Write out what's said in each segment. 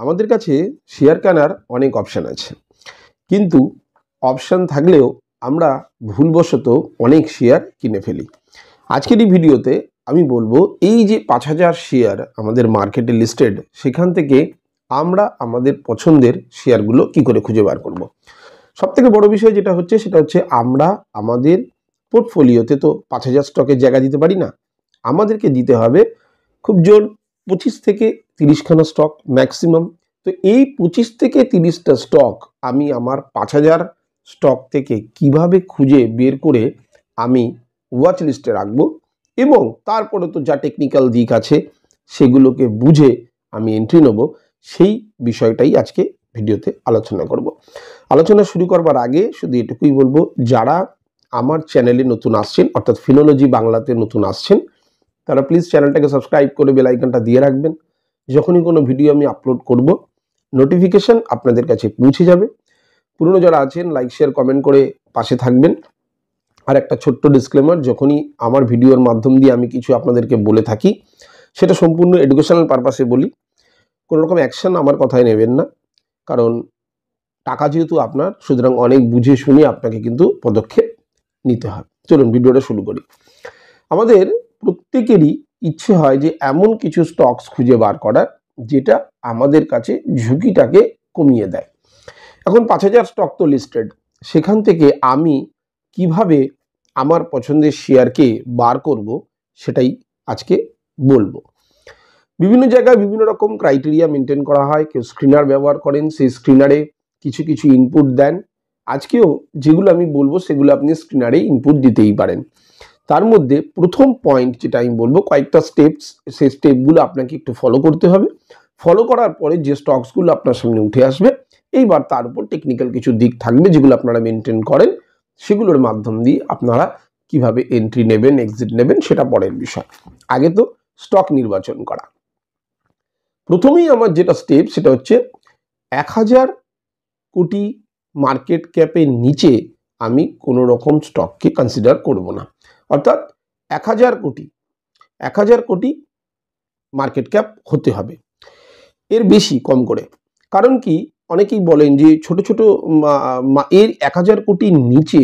আমাদের কাছে শেয়ার কেনার অনেক অপশান আছে, কিন্তু অপশান থাকলেও আমরা ভুলবশত অনেক শেয়ার কিনে ফেলি। আজকের এই ভিডিওতে আমি বলবো এই যে ৫,০০০ শেয়ার আমাদের মার্কেটে লিস্টেড, সেখান থেকে আমরা আমাদের পছন্দের শেয়ারগুলো কি করে খুঁজে বার করব। সবথেকে বড় বিষয় যেটা হচ্ছে সেটা হচ্ছে আমরা আমাদের পোর্টফোলিওতে তো ৫,০০০ স্টকের জায়গা দিতে পারি না। আমাদেরকে দিতে হবে খুব জোর ২৫ থেকে ৩০খানা স্টক ম্যাক্সিমাম। তো এই ২৫ থেকে ৩০টা স্টক আমি আমার ৫,০০০ স্টক থেকে কিভাবে খুঁজে বের করে আমি ওয়াচ লিস্টে রাখবো, এবং তারপরে তো যা টেকনিক্যাল দিক আছে সেগুলোকে বুঝে আমি এন্ট্রি নেব, সেই বিষয়টাই আজকে ভিডিওতে আলোচনা করব। আলোচনা শুরু করবার আগে শুধু এটুকুই বলবো, যারা আমার চ্যানেলে নতুন আসছেন, অর্থাৎ ফিনোলজি বাংলাতে নতুন আসছেন, তারা প্লিজ চ্যানেলটাকে সাবস্ক্রাইব করে বেল আইকনটা দিয়ে রাখবেন। যখনই কোনো ভিডিও আমি আপলোড করব নোটিফিকেশন আপনাদের কাছে পৌঁছে যাবে। পুরনো যারা আছেন লাইক শেয়ার কমেন্ট করে পাশে থাকবেন। আর একটা ছোট্ট ডিসক্লেমার, যখনই আমার ভিডিওর মাধ্যম দিয়ে আমি কিছু আপনাদেরকে বলে থাকি সেটা সম্পূর্ণ এডুকেশনাল পারপাসে বলি, কোনো রকম অ্যাকশন আমার কথায় নেবেন না, কারণ টাকা যেহেতু আপনার, সুতরাং অনেক বুঝে শুনে আপনাকে কিন্তু পদক্ষেপ নিতে হয়। চলুন ভিডিওটা শুরু করি। আমাদের প্রত্যেকেরই ইচ্ছে হয় যে এমন কিছু স্টকস খুঁজে বার করার যেটা আমাদের কাছে ঝুঁকিটাকে কমিয়ে দেয়। এখন ৫,০০০ স্টক তো লিস্টেড, সেখান থেকে আমি কিভাবে আমার পছন্দের শেয়ারকে বার করব সেটাই আজকে বলবো। বিভিন্ন জায়গায় বিভিন্ন রকম ক্রাইটেরিয়া মেনটেন করা হয়। কেউ স্ক্রিনার ব্যবহার করেন, সেই স্ক্রিনারে কিছু কিছু ইনপুট দেন। আজকেও যেগুলো আমি বলবো সেগুলো আপনি স্ক্রিনারে ইনপুট দিতেই পারেন। তার মধ্যে প্রথম পয়েন্ট যেটা আমি বলবো, কয়েকটা স্টেপস, সেই স্টেপগুলো আপনাকে একটু ফলো করতে হবে। ফলো করার পরে যে স্টকসগুলো আপনার সামনে উঠে আসবে, এইবার তার উপর টেকনিক্যাল কিছু দিক থাকবে যেগুলো আপনারা মেনটেন করেন, সেগুলোর মাধ্যম দিয়ে আপনারা কিভাবে এন্ট্রি নেবেন, এক্সিট নেবেন, সেটা পরের বিষয়। আগে তো স্টক নির্বাচন করা। প্রথমেই আমার যেটা স্টেপ সেটা হচ্ছে ১,০০০ কোটি মার্কেট ক্যাপের নিচে আমি কোনো রকম স্টককে কনসিডার করব না। অর্থাৎ ১,০০০ কোটি মার্কেট ক্যাপ হতে হবে, এর বেশি কম করে। কারণ কি, অনেকেই বলেন যে ছোট ছোট এর ১,০০০ কোটির নিচে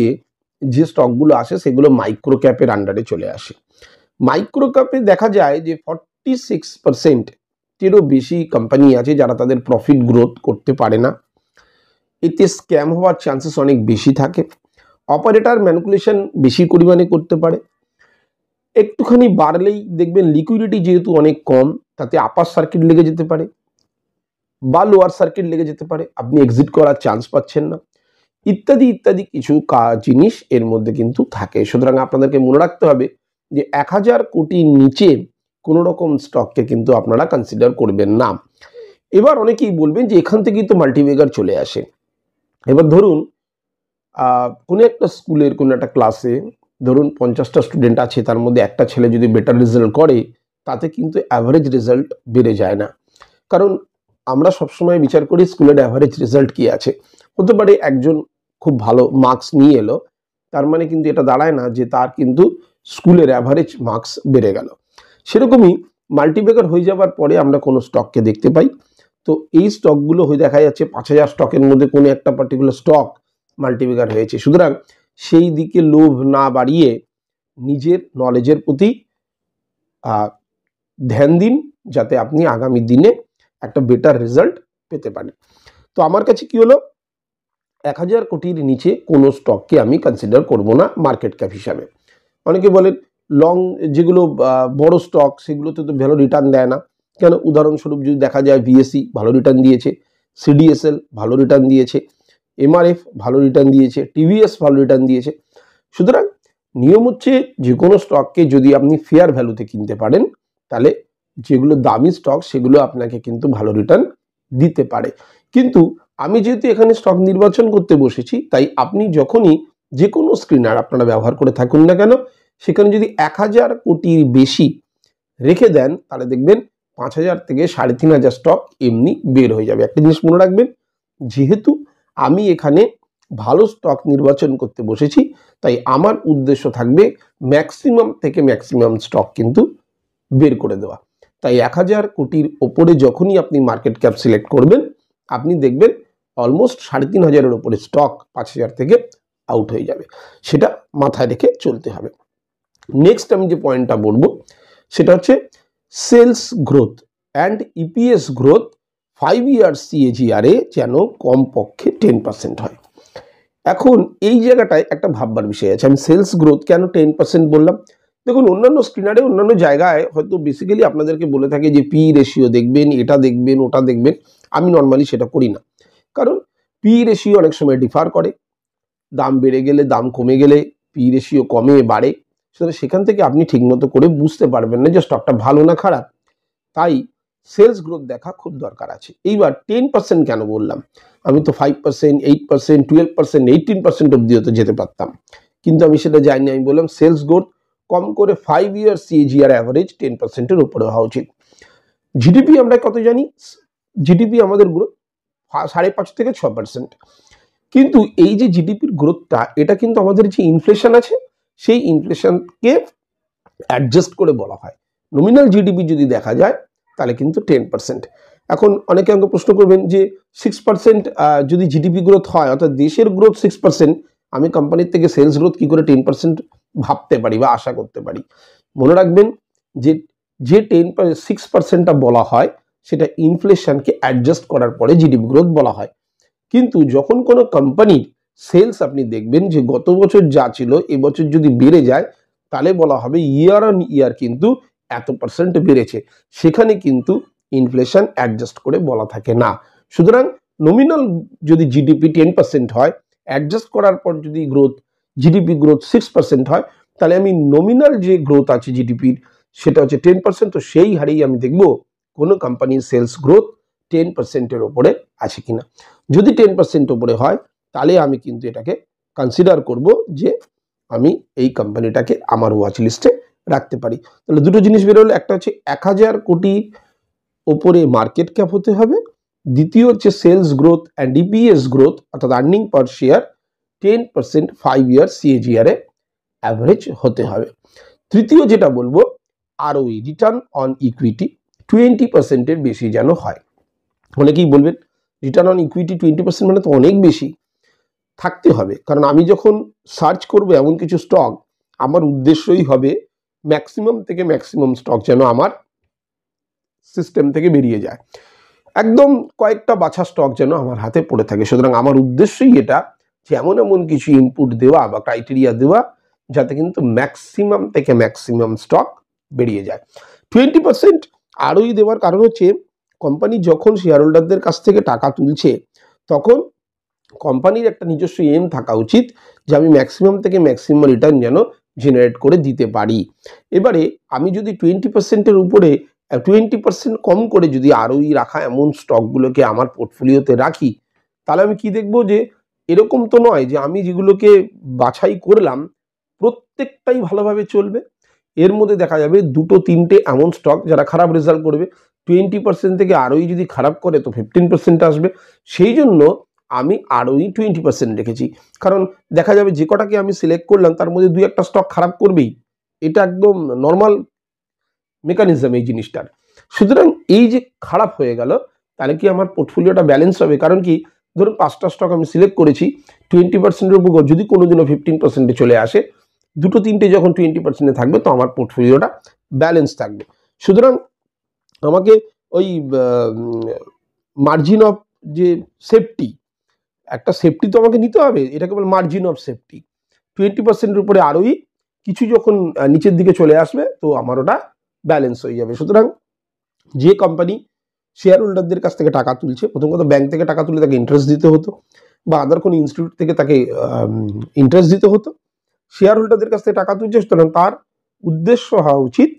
যে স্টকগুলো আসে সেগুলো মাইক্রো ক্যাপের আন্ডারে চলে আসে। মাইক্রো ক্যাপে দেখা যায় যে 46% এরও বেশি কোম্পানি আছে যারা তাদের প্রফিট গ্রোথ করতে পারে না। এতে স্ক্যাম হওয়ার চান্সেস অনেক বেশি থাকে। অপারেটর ম্যানিপুলেশন বেশি পরিমাণে করতে পারে। একটুখানি বাড়লেই দেখবেন লিকুইডিটি যেহেতু অনেক কম, তাতে আপার সার্কিট লেগে যেতে পারে বা লোয়ার সার্কিট লেগে যেতে পারে, আপনি এক্সিট করার চান্স পাচ্ছেন না, ইত্যাদি ইত্যাদি কিছু জিনিস এর মধ্যে কিন্তু থাকে। সুতরাং আপনাদেরকে মনে রাখতে হবে যে ১,০০০ কোটির নিচে কোনো রকম স্টককে কিন্তু আপনারা কনসিডার করবেন না। এবার অনেকেই বলবেন যে এখান থেকেই তো মাল্টিব্যাগার চলে আসে। এবার ধরুন কোনো একটা স্কুলের কোনো একটা ক্লাসে ধরুন ৫০টা স্টুডেন্ট আছে, তার মধ্যে একটা ছেলে যদি বেটার রেজাল্ট করে, তাতে কিন্তু অ্যাভারেজ রেজাল্ট বেড়ে যায় না। কারণ আমরা সবসময় বিচার করি স্কুলের অ্যাভারেজ রেজাল্ট কি আছে। হতে পারে একজন খুব ভালো মার্কস নিয়ে এলো, তার মানে কিন্তু এটা দাঁড়ায় না যে তার কিন্তু স্কুলের অ্যাভারেজ মার্কস বেড়ে গেল। সেরকমই মাল্টিব্যাগার হয়ে যাওয়ার পরে আমরা কোনো স্টককে দেখতে পাই, তো এই স্টকগুলো হয়ে দেখা যাচ্ছে ৫,০০০ স্টকের মধ্যে কোনো একটা পার্টিকুলার স্টক মাল্টিব্যাগার হয়েছে। সুতরাং সেই দিকে লোভ না বাড়িয়ে নিজের নলেজের প্রতি ধ্যান দিন, যাতে আপনি আগামী দিনে একটা বেটার রেজাল্ট পেতে পারেন। তো আমার কাছে কি হলো, ১,০০০ কোটির নিচে কোনো স্টককে আমি কনসিডার করব না মার্কেট ক্যাপ হিসাবে। অনেকে বলেন লং যেগুলো বড় স্টক সেগুলোতে তো ভালো রিটার্ন দেয় না কেন। উদাহরণস্বরূপ যদি দেখা যায় বিএসসি ভালো রিটার্ন দিয়েছে, সিডিএসএল ভালো রিটার্ন দিয়েছে, এমআরএফ ভালো রিটার্ন দিয়েছে, টিভিএস ভালো রিটার্ন দিয়েছে। সুতরাং নিয়ম হচ্ছে যে কোনো স্টককে যদি আপনি ফেয়ার ভ্যালুতে কিনতে পারেন, তাহলে যেগুলো দামি স্টক সেগুলো আপনাকে কিন্তু ভালো রিটার্ন দিতে পারে। কিন্তু আমি যেহেতু এখানে স্টক নির্বাচন করতে বসেছি, তাই আপনি যখনই যে কোনো স্ক্রিনার আপনারা ব্যবহার করে থাকুন না কেন, সেখানে যদি ১,০০০ কোটির বেশি রেখে দেন, তাহলে দেখবেন ৫,০০০ থেকে ৩,৫০০ স্টক এমনি বের হয়ে যাবে। একটা জিনিস মনে রাখবেন, যেহেতু আমি এখানে ভালো স্টক নির্বাচন করতে বসেছি, তাই আমার উদ্দেশ্য থাকবে ম্যাক্সিমাম থেকে ম্যাক্সিমাম স্টক কিন্তু বের করে দেওয়া। তাই 1000 কোটির ওপরে যখনই আপনি মার্কেট ক্যাপ সিলেক্ট করবেন আপনি দেখবেন অলমোস্ট 3500-এর ওপরে স্টক 5000 থেকে আউট হয়ে যাবে। সেটা মাথায় রেখে চলতে হবে। নেক্সট আমি যে পয়েন্টটা বলবো সেটা হচ্ছে sales growth and EPS growth 5 year CAGR যেন কমপক্ষে 10% হয়। এখন এই জায়গাটায় একটা ভাববার বিষয় আছে। আমি সেলস গ্রোথ কেন 10% বললাম? দেখুন, অন্যান্য স্ক্রিনারে অন্যান্য জায়গায় হয়তো বেসিক্যালি আপনাদেরকে বলে থাকে যে পি রেশিও দেখবেন, এটা দেখবেন, ওটা দেখবেন। আমি নর্মালি সেটা করি না, কারণ পি রেশিও অনেক সময় ডিফার করে। দাম বেড়ে গেলে, দাম কমে গেলে পি রেশিও কমে বাড়ে, সুতরাং সেখান থেকে আপনি ঠিকমতো করে বুঝতে পারবেন না যে স্টকটা ভালো না খারাপ। তাই সেলস গ্রোথ দেখা খুব দরকার আছে। এইবার 10% কেন বললাম? আমি তো 5%, 8%, 12%, 18% অব্দিও তো যেতে পারতাম, কিন্তু আমি সেটা যাইনি। আমি বললাম সেলস গ্রোথ কম করে 5 ইয়ার CAGR অ্যাভারেজ 10%-এর উপরে হওয়া উচিত। জিডিপি আমরা কত জানি? জিডিপি আমাদের গ্রোথ 5.5 থেকে 6%। কিন্তু এই যে জিডিপির গ্রোথটা, এটা কিন্তু আমাদের যে ইনফ্লেশন আছে সেই ইনফ্লেশনকে অ্যাডজাস্ট করে বলা হয়। নমিনাল জিডিপি যদি দেখা যায় তাহলে কিন্তু 10%। এখন অনেকে আমাকে প্রশ্ন করবেন যে 6% যদি জিডিপি গ্রোথ হয়, অর্থাৎ দেশের গ্রোথ 6%, আমি কোম্পানির থেকে সেলস গ্রোথ কি করে 10% ভাবতে পারি বা আশা করতে পারি? মনে রাখবেন যে 6%টা বলা হয় সেটা ইনফ্লেশনকে অ্যাডজাস্ট করার পরে জিডিপি গ্রোথ বলা হয়। কিন্তু যখন কোনো কোম্পানির সেলস আপনি দেখবেন যে গত বছর যা ছিল এবছর যদি বেড়ে যায়, তাহলে বলা হবে ইয়ার অন ইয়ার কিন্তু এত % বেড়েছে। সেখানে কিন্তু ইনফ্লেশন অ্যাডজাস্ট করে বলা থাকে না। সুতরাং নমিনাল যদি জিডিপি 10% হয়, অ্যাডজাস্ট করার পর যদি জিডিপি গ্রোথ 6% হয়, তাহলে আমি নমিনাল যে গ্রোথ আছে জিডিপির সেটা হচ্ছে 10%। তো সেই হারেই আমি দেখব কোনো কোম্পানির সেলস গ্রোথ 10%-এর ওপরে আছে কিনা। যদি 10% ওপরে হয় তাহলে আমি কিন্তু এটাকে কনসিডার করব যে আমি এই কোম্পানিটাকে আমার ওয়াচ লিস্টে রাখতে পারি। তাহলে দুটো জিনিস বেরোলো, একটা হচ্ছে 1000 কোটি ওপরে মার্কেট ক্যাপ হতে হবে, দ্বিতীয় হচ্ছে sales growth and EPS growth অর্থাৎ earning per share 10% 5 year CAGR average হতে হবে। তৃতীয় যেটা বলবো, ROE রিটার্ন অন ইকুইটি 20%-এর বেশি যেন হয়। অনেকেই বলবেন রিটার্ন অন ইকুইটি 20% মানে তো অনেক বেশি। থাকতে হবে, কারণ আমি যখন সার্চ করব এমন কিছু স্টক, আমার উদ্দেশ্যই হবে ম্যাক্সিমাম থেকে ম্যাক্সিমাম স্টক যেন আমার সিস্টেম থেকে বেরিয়ে যায়। একদম কয়েকটা বাছা স্টক যেন আমার হাতে পড়ে থাকে। সুতরাং আমার উদ্দেশ্যই এটা যে এমন এমন কিছু ইনপুট দেওয়া বা ক্রাইটেরিয়া দেওয়া যাতে কিন্তু ম্যাক্সিমাম থেকে ম্যাক্সিমাম স্টক বেরিয়ে যায়। 20% ROE দেওয়ার কারণ হচ্ছে কোম্পানি যখন শেয়ার হোল্ডারদের কাছ থেকে টাকা তুলছে তখন কোম্পানির একটা নিজস্ব এম থাকা উচিত যে আমি ম্যাক্সিমাম থেকে ম্যাক্সিমাম রিটার্ন যেন জেনারেট করে দিতে পারি। এবারে আমি যদি 20%-এর উপরে 20% কম করে যদি ROE রাখা এমন স্টকগুলোকে আমার পোর্টফোলিওতে রাখি, তাহলে আমি কি দেখব যে এরকম তো নয় যে আমি যেগুলোকে বাছাই করলাম প্রত্যেকটাই ভালোভাবে চলবে। এর মধ্যে দেখা যাবে 2-3টে এমন স্টক যারা খারাপ রেজাল্ট করবে। 20% থেকে ROE যদি খারাপ করে তো 15% আসবে। সেই জন্য আমি ROE 20% রেখেছি, কারণ দেখা যাবে যে কটাকে আমি সিলেক্ট করলাম তার মধ্যে 2-1টা স্টক খারাপ করবেই। এটা একদম নর্মাল মেকানিজম এই জিনিসটার। সুতরাং এই যে খারাপ হয়ে গেল তাহলে কি আমার পোর্টফোলিওটা ব্যালেন্স হবে? কারণ কি, ধরুন 5টা স্টক আমি সিলেক্ট করেছি, 20%-এর উপর যদি কোনোদিনও 15%-এ চলে আসে, 2-3টে যখন 20%-এ থাকবে তো আমার পোর্টফোলিওটা ব্যালেন্স থাকবে। সুতরাং আমাকে ওই মার্জিন অফ যে সেফটি, একটা সেফটি তো আমাকে নিতে হবে, এটা কেবল মার্জিন অফ সেফটি। 20%-এর উপরে ROE কিছু যখন নিচের দিকে চলে আসবে তো আমার ওটা ব্যালেন্স হয়ে যাবে। সুতরাং যে কোম্পানি শেয়ার হোল্ডারদের কাছ থেকে টাকা তুলছে, প্রথম কথা ব্যাংক থেকে টাকা তুলে তাকে ইন্টারেস্ট দিতে হতো বা আদার কোনো ইনস্টিটিউট থেকে তাকে ইন্টারেস্ট দিতে হতো। শেয়ার হোল্ডারদের কাছ থেকে টাকা তুলছে, সুতরাং তার উদ্দেশ্য হওয়া উচিত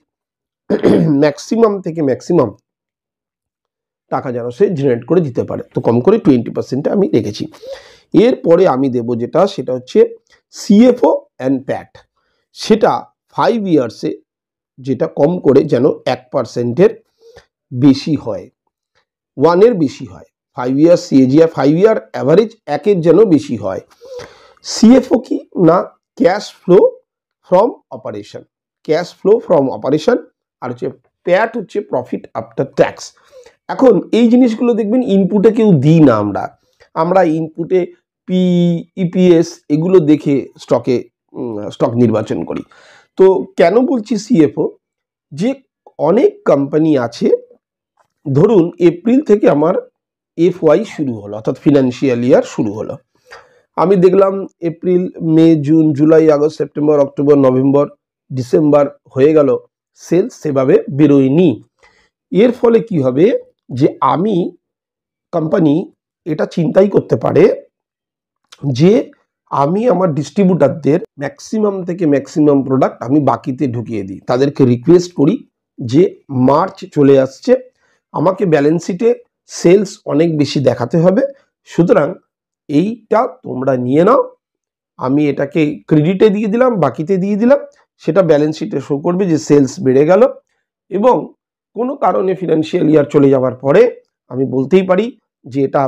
ম্যাক্সিমাম থেকে ম্যাক্সিমাম টাকা যেন সে জেনারেট করে দিতে পারে। তো কম করে 20% আমি রেখেছি। এরপরে আমি দেব সেটা হচ্ছে CFO অ্যান্ড PAT, সেটা 5 ইয়ার্সে যেটা কম করে যেন 1%-এর বেশি হয়, 1-এর বেশি হয়। 5 ইয়ার CAGR 5 ইয়ার অ্যাভারেজ 1-এর যেন বেশি হয়। CFO কি না, cash flow from operation, cash flow from operation, আর হচ্ছে প্যাট হচ্ছে প্রফিট আফটার ট্যাক্স। এখন এই জিনিসগুলো দেখবেন ইনপুটে কেউ দিই না, আমরা ইনপুটে ইপিএস এগুলো দেখে স্টক নির্বাচন করি। তো কেন বলছি সিএফও, যে অনেক কোম্পানি আছে, ধরুন এপ্রিল থেকে আমার FY শুরু হলো, অর্থাৎ ফিনান্সিয়াল ইয়ার শুরু হলো। আমি দেখলাম April, May, June, July, August, September, October, November, December হয়ে গেল, সেলস সেভাবে বেরোয়নি। এর ফলে কি হবে, যে কোম্পানি এটা চিন্তাই করতে পারে যে আমি আমার ডিস্ট্রিবিউটারদের ম্যাক্সিমাম থেকে ম্যাক্সিমাম প্রোডাক্ট আমি বাকিতে ঢুকিয়ে দিই, তাদেরকে রিকোয়েস্ট করি যে মার্চ চলে আসছে, আমাকে ব্যালেন্স শিটে সেলস অনেক বেশি দেখাতে হবে, সুতরাং এইটা তোমরা নিয়ে নাও, আমি এটাকে ক্রেডিটে দিয়ে দিলাম, বাকিতে দিয়ে দিলাম, সেটা ব্যালেন্স শিটে শো করবে যে সেলস বেড়ে গেল। এবং কোনো কারণে ফিনান্সিয়াল ইয়ার চলে যাওয়ার পরে আমি বলতেই পারি যে এটা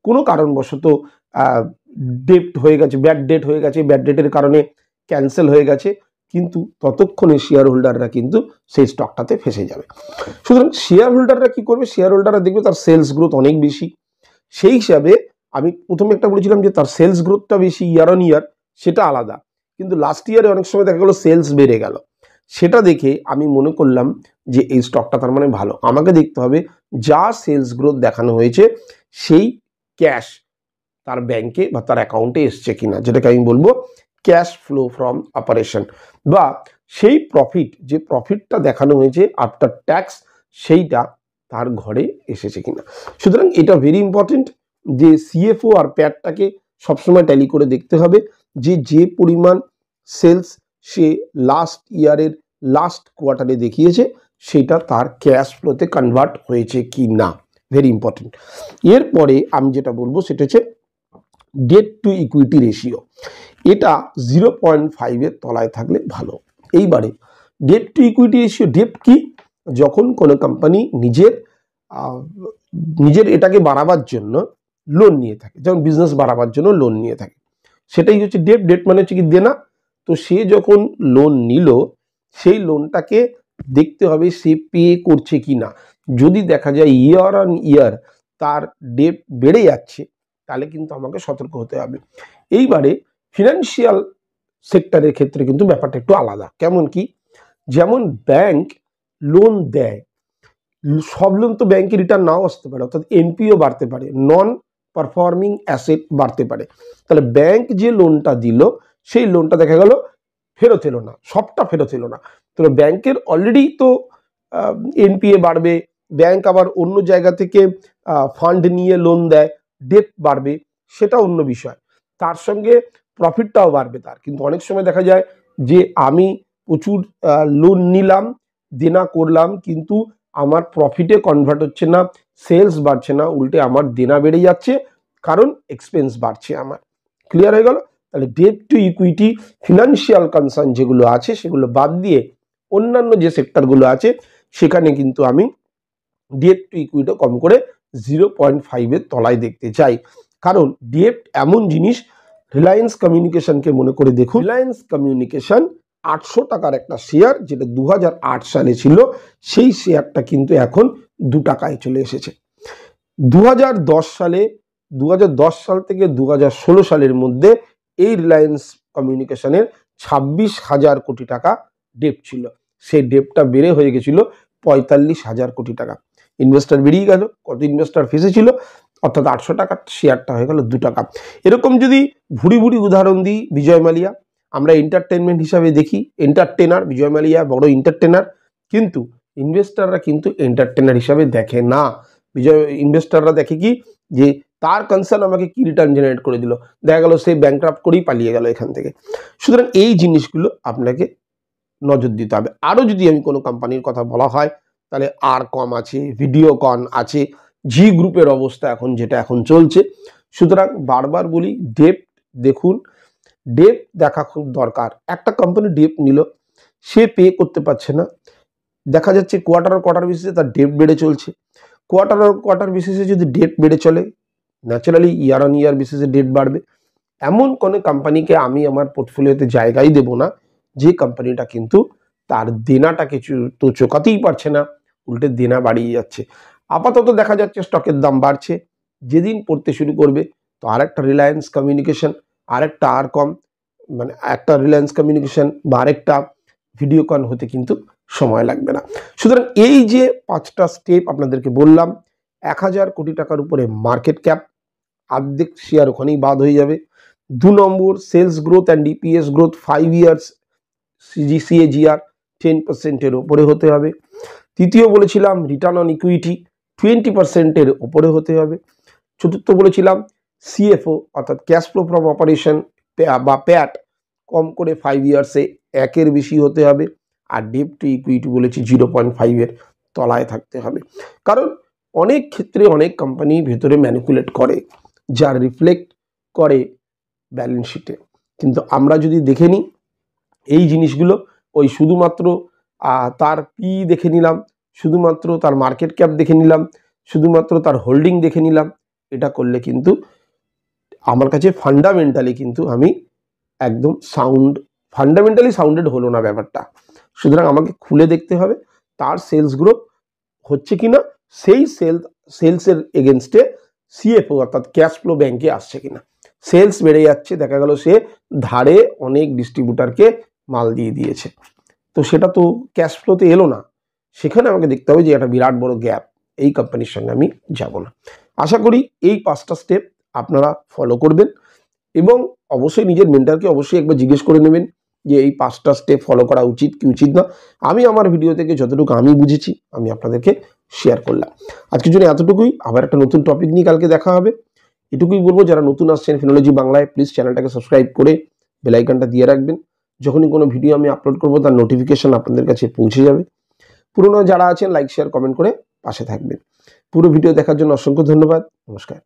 কোনো কারণবশত ডেট হয়ে গেছে, ব্যাড ডেট হয়ে গেছে, ব্যাড ডেটের কারণে ক্যান্সেল হয়ে গেছে, কিন্তু ততক্ষণে শেয়ার হোল্ডাররা কিন্তু সেই স্টকটাতে ফেসে যাবে। সুতরাং শেয়ার হোল্ডাররা কি করবে, শেয়ার হোল্ডাররা দেখবে তার সেলস গ্রোথ অনেক বেশি, সেই হিসাবে আমি প্রথমে একটা বলেছিলাম যে তার সেলস গ্রোথটা বেশি ইয়ার অন ইয়ার, সেটা আলাদা, কিন্তু লাস্ট ইয়ারে অনেক সময় দেখা গেল সেলস বেড়ে গেল, সেটা দেখে আমি মনে করলাম যে এই স্টকটা তার মানে ভালো। আমাকে দেখতে হবে যা সেলস গ্রোথ দেখানো হয়েছে সেই ক্যাশ তার ব্যাংকে বা তার অ্যাকাউন্টে এসছে কিনা, যেটাকে আমি বলবো ক্যাশ ফ্লো ফ্রম অপারেশন, বা সেই প্রফিট, যে প্রফিটটা দেখানো হয়েছে আফটার ট্যাক্স, সেইটা তার ঘরে এসেছে কিনা। সুতরাং এটা ভেরি ইম্পর্টেন্ট যে সিএফও আর প্যাটটাকে সবসময় ট্যালি করে দেখতে হবে যে পরিমাণ সেলস সে লাস্ট ইয়ারের লাস্ট কোয়ার্টারে দেখিয়েছে সেটা তার ক্যাশ ফ্লোতে কনভার্ট হয়েছে কি না, ভেরি ইম্পর্টেন্ট। এরপরে আমি যেটা বলবো সেটা হচ্ছে ডেট টু ইকুইটি রেশিও, এটা 0.5 তলায় থাকলে ভালো। এইবারে debt to equity ratio, debt কি, যখন কোনো কোম্পানি নিজের এটাকে বাড়াবার জন্য লোন নিয়ে থাকে, যেমন বিজনেস বাড়াবার জন্য লোন নিয়ে থাকে, সেটাই হচ্ছে ডেট। ডেট মানে হচ্ছে কি দেনা। তো সে যখন লোন নিল, সেই লোনটাকে দেখতে হবে সে পে করছে কি না। যদি দেখা যায় ইয়ার অন ইয়ার তার ডেট বেড়ে যাচ্ছে, তাহলে কিন্তু আমাকে সতর্ক হতে হবে। এইবারে ফিনান্সিয়াল সেক্টরের ক্ষেত্রে কিন্তু ব্যাপারটা একটু আলাদা। কেমন কি, যেমন ব্যাংক লোন দেয়, সব লোন তো ব্যাংকে রিটার্ন নাও আসতে পারে, অর্থাৎ এনপিও বাড়তে পারে, নন পারফর্মিং অ্যাসেট বাড়তে পারে। তাহলে ব্যাংক যে লোনটা দিল সেই লোনটা দেখা গেল ফেরত এলো না, সবটা ফেরত এলো না, তাহলে ব্যাংকের অলরেডি তো এনপিএ বাড়বে, ব্যাংক আবার অন্য জায়গা থেকে ফান্ড নিয়ে লোন দেয়, ডেট বাড়বে, সেটা অন্য বিষয়, তার সঙ্গে প্রফিটটাও বাড়বে তার। কিন্তু অনেক সময় দেখা যায় যে আমি প্রচুর লোন নিলাম, দেনা করলাম, কিন্তু আমার প্রফিটে কনভার্ট হচ্ছে না, সেলস বাড়ছে না, উল্টে আমার দেনা বেড়ে যাচ্ছে, কারণ এক্সপেন্স বাড়ছে আমার। ক্লিয়ার হয়ে গেল? তাহলে debt to equity financial concern যেগুলো আছে সেগুলো বাদ দিয়ে অন্যান্য যে সেক্টরগুলো আছে সেখানে কিন্তু আমি ডেট টু ইকুইটি কম করে 0.5 তলায় দেখতে চাই। কারণ ডেট এমন জিনিস, রিলায়েন্স কমিউনিকেশনকে মনে করে দেখুন, রিলায়েন্স কমিউনিকেশন 800 টাকার একটা শেয়ার, যেটা 2008 সালে ছিল, সেই শেয়ারটা কিন্তু এখন 2 টাকায় চলে এসেছে। 2010 সাল থেকে 2016 সালের মধ্যে এই রিলায়েন্স কমিউনিকেশনের 26,000 কোটি টাকা ডেট ছিল, সেই ডেটটা বেড়ে হয়ে গেছিল 45,000 কোটি টাকা। ইনভেস্টার বেরিয়ে গেল, কত ইনভেস্টার ফেসেছিল, অর্থাৎ 800 টাকার শেয়ারটা হয়ে গেল 2 টাকা। এরকম যদি ভুড়ি উদাহরণ দিই, বিজয় মালিয়া, আমরা এন্টারটেনমেন্ট হিসাবে দেখি, এন্টারটেনার, বিজয় মালিয়া বড় এন্টারটেনার, কিন্তু ইনভেস্টাররা কিন্তু এন্টারটেনার হিসাবে দেখে না। ইনভেস্টাররা দেখে কি, যে তার কনসার্ন আমাকে কি রিটার্ন জেনারেট করে দিল, দেখা গেল সে ব্যাংকরাপ্ট করেই পালিয়ে গেল এখান থেকে। সুতরাং এই জিনিসগুলো আপনাকে নজর দিতে হবে। আরও যদি আমি কোনো কোম্পানির কথা বলা হয়, তাহলে আরকম আছে, ভিডিওকন আছে, জি গ্রুপের অবস্থা যেটা এখন চলছে। সুতরাং বারবার বলি, ডেপ্ট দেখুন, ডেপ্ট দেখা খুব দরকার। একটা কোম্পানি ডেপ্ট নিল, সে পে করতে পারছে না, দেখা যাচ্ছে কোয়ার্টার বেসিসে তার ডেপ্ট বেড়ে চলছে। কোয়ার্টার বেসিসে যদি ডেপ্ট বেড়ে চলে, ন্যাচারালি ইয়ার অন ইয়ার বেসিসে ডেপ্ট বাড়বে। এমন কোনো কোম্পানিকে আমি আমার পোর্টফোলিওতে জায়গাই দেব না যে কোম্পানিটা কিন্তু তার দেনাটা কিছু তো চোকাতেই পারছে না, উল্টে দেনা বাড়িয়ে যাচ্ছে। আপাতত দেখা যাচ্ছে স্টকের দাম বাড়ছে, যেদিন পড়তে শুরু করবে তো আরেকটা রিলায়েন্স কমিউনিকেশন, আরেকটা আরকম, মানে একটা রিলায়েন্স কমিউনিকেশন বা আরেকটা ভিডিওকন হতে কিন্তু সময় লাগবে না। সুতরাং এই যে 5টা স্টেপ আপনাদেরকে বললাম, 1000 কোটি টাকার উপরে মার্কেট ক্যাপ, অর্ধেক শেয়ার ওখানেই বাদ হয়ে যাবে। 2 নম্বর, sales growth and DPS growth 5 years CAGR 10%-এর ওপরে হতে হবে। তৃতীয় বলেছিলাম রিটার্ন অন ইকুইটি 20%-এর ওপরে হতে হবে। চতুর্থ বলেছিলাম CFO অর্থাৎ ক্যাশ ফ্লো ফ্রম অপারেশন বা প্যাট কম করে 5 ইয়ার্সে 1-এর বেশি হতে হবে। আর ডেট টু ইকুইটি বলেছি 0.5-এর তলায় থাকতে হবে। কারণ অনেক ক্ষেত্রে অনেক কোম্পানি ভেতরে ম্যানিপুলেট করে, যা রিফ্লেক্ট করে ব্যালেন্স শিটে। কিন্তু আমরা যদি দেখে নিই এই জিনিসগুলো, ওই শুধুমাত্র তার পি দেখে নিলাম, শুধুমাত্র তার মার্কেট ক্যাপ দেখে নিলাম, শুধুমাত্র তার হোল্ডিং দেখে নিলাম, এটা করলে কিন্তু আমার কাছে ফান্ডামেন্টালি কিন্তু আমি একদম ফান্ডামেন্টালি সাউন্ডেড হলো না ব্যাপারটা। সুতরাং আমাকে খুলে দেখতে হবে তার সেলস গ্রোথ হচ্ছে কিনা, সেই সেলসের এগেনস্টে CFO অর্থাৎ ক্যাশ ফ্লো ব্যাংকে আসছে কিনা। সেলস বেড়ে যাচ্ছে, দেখা গেল সে ধারে অনেক ডিস্ট্রিবিউটারকে মাল দিয়ে দিয়েছে, তো সেটা তো ক্যাশ ফ্লোতে এলো না। সেখানে আমাকে দেখতে হবে যে একটা বিরাট বড় গ্যাপ, এই কোম্পানির সঙ্গে আমি যাব না। আশা করি এই 5টা স্টেপ আপনারা ফলো করবেন এবং অবশ্যই নিজের মেন্টরকে অবশ্যই একবার জিজ্ঞেস করে নেবেন যে এই 5টা স্টেপ ফলো করা উচিত কি উচিত না। আমি আমার ভিডিও থেকে যতটুকু আমি বুঝেছি আমি আপনাদেরকে শেয়ার করলাম। আজকের জন্য এতটুকুই, আবার একটা নতুন টপিক নিয়ে কালকে দেখা হবে। এটুকুই বলবো, যারা নতুন আসছেন ফিনোলজি বাংলায়, প্লিজ চ্যানেলটাকে সাবস্ক্রাইব করে বেল আইকনটা দিয়ে রাখবেন। যখনই কোনো ভিডিও আমি আপলোড করবো তার নোটিফিকেশন আপনাদের কাছে পৌঁছে যাবে। পুরনো যারা আছেন লাইক শেয়ার কমেন্ট করে পাশে থাকবেন। পুরো ভিডিও দেখার জন্য অসংখ্য ধন্যবাদ। নমস্কার।